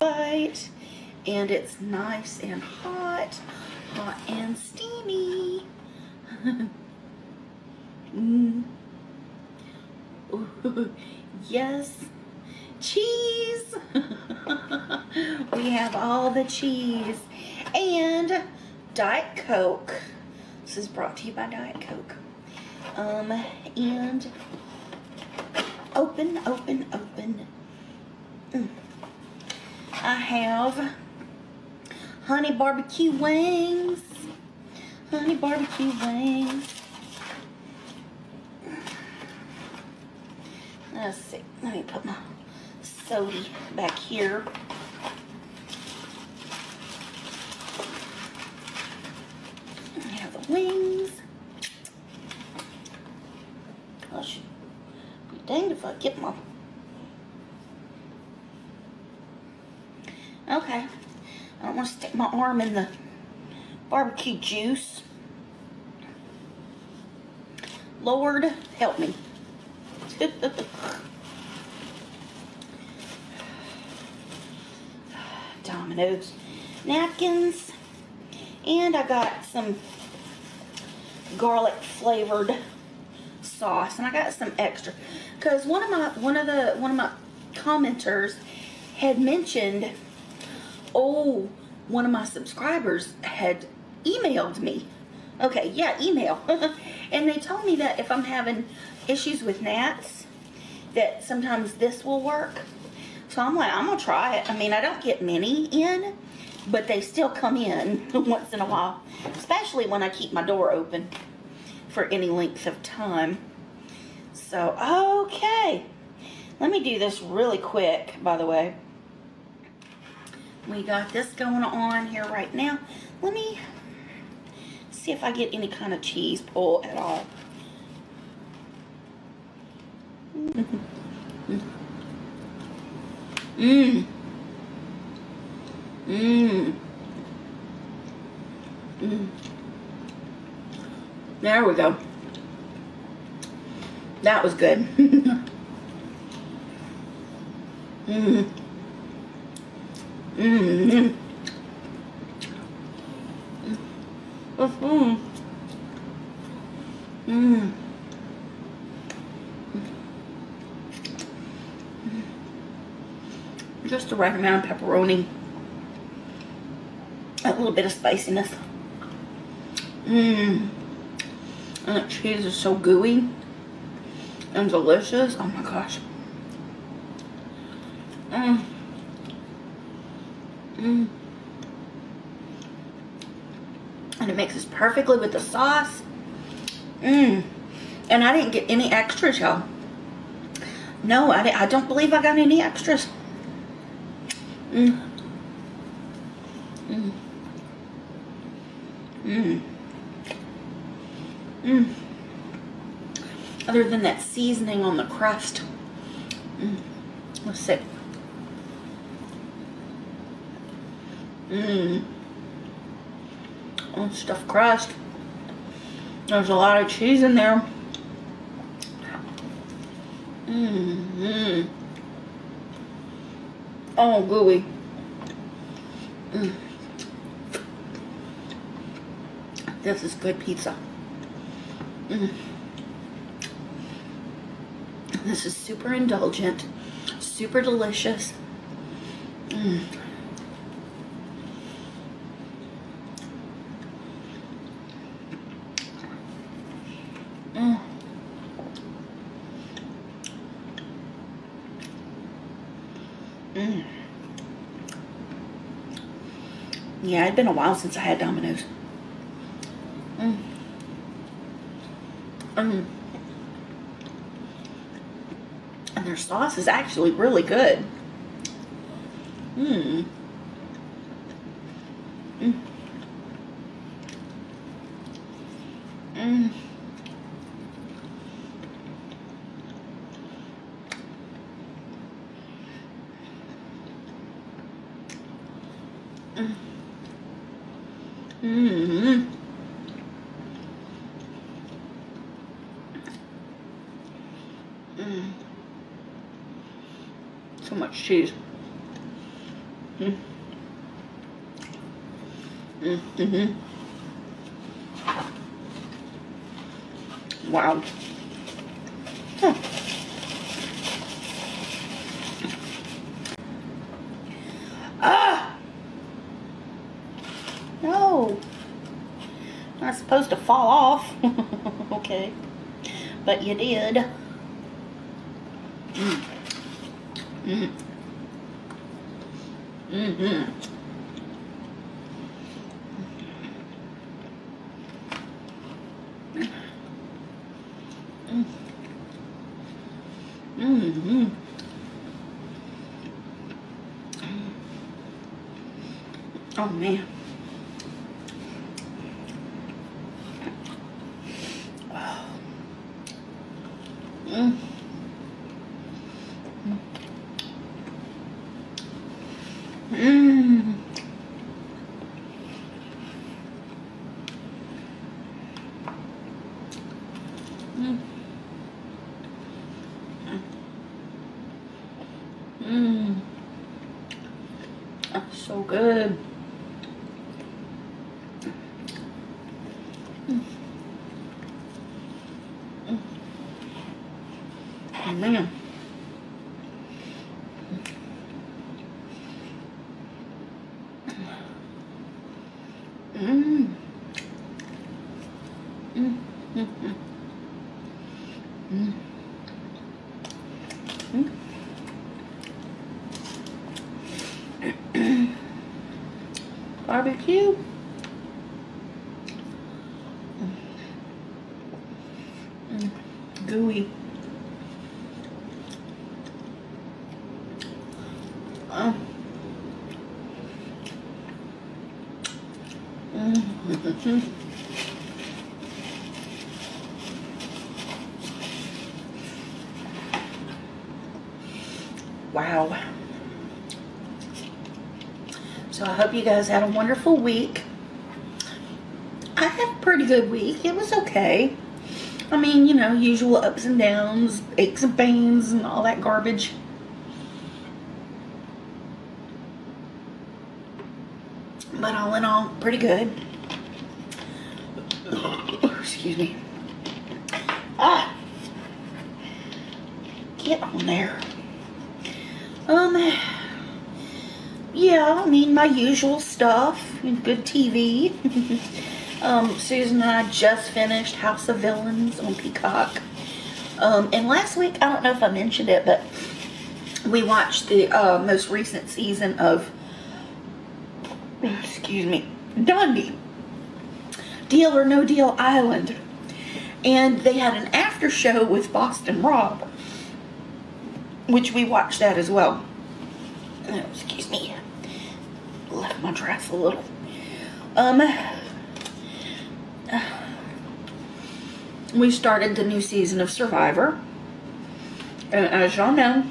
bite, and it's nice and hot and steamy. Ooh, yes, cheese. We have all the cheese and Diet Coke. This is brought to you by Diet Coke. And open. I have honey barbecue wings. Let's see. Let me put my soda back here. I have the wings. I should be danged if I get my... Okay. I don't want to stick my arm in the barbecue juice. Lord, help me. Domino's napkins. And I got some garlic flavored sauce, and I got some extra because one of my commenters had mentioned, one of my subscribers had emailed me. Okay, yeah, email. And they told me that if I'm having issues with gnats, that sometimes this will work. So I'm like, I'm gonna try it. I mean, I don't get many in, but they still come in once in a while, especially when I keep my door open for any length of time. So, okay. Let me do this really quick, by the way. We got this going on here right now. Let me see if I get any kind of cheese pull at all. There we go. That was good. Just the right amount of pepperoni. A little bit of spiciness. And the cheese is so gooey and delicious. Oh my gosh. And it mixes perfectly with the sauce. And I didn't get any extras, y'all. No, I don't believe I got any extras. Other than that seasoning on the crust. Let's see. Oh, stuffed crust. There's a lot of cheese in there. Oh, gooey. This is good pizza. This is super indulgent, super delicious. Yeah, it'd been a while since I had Domino's. And their sauce is actually really good. So much cheese. Mm-hmm. Wow. Huh. Ah! No. Not supposed to fall off. Okay. But you did. Mm. Mm. Mm-hmm. Mm-hmm. Oh man. Mm. Mm. Mm. Mm. That's so good. Mm. Mm. Oh man. Mm. Mm. Mm. Mm. Mm. Barbecue. Mm. Gooey. Oh. Mm. Wow. So I hope you guys had a wonderful week. I had a pretty good week. It was okay. I mean, you know, usual ups and downs, aches and pains, and all that garbage. But all in all, pretty good. Excuse me. Ah, get on there. Yeah, I mean, my usual stuff. Good TV. Susan and I just finished House of Villains on Peacock. And last week, I don't know if I mentioned it, but we watched the most recent season of, excuse me, Dundee, Deal or No Deal Island. And they had an after show with Boston Rob, which we watched that as well. Oh, excuse me. Left my dress a little. We started the new season of Survivor. And as y'all know,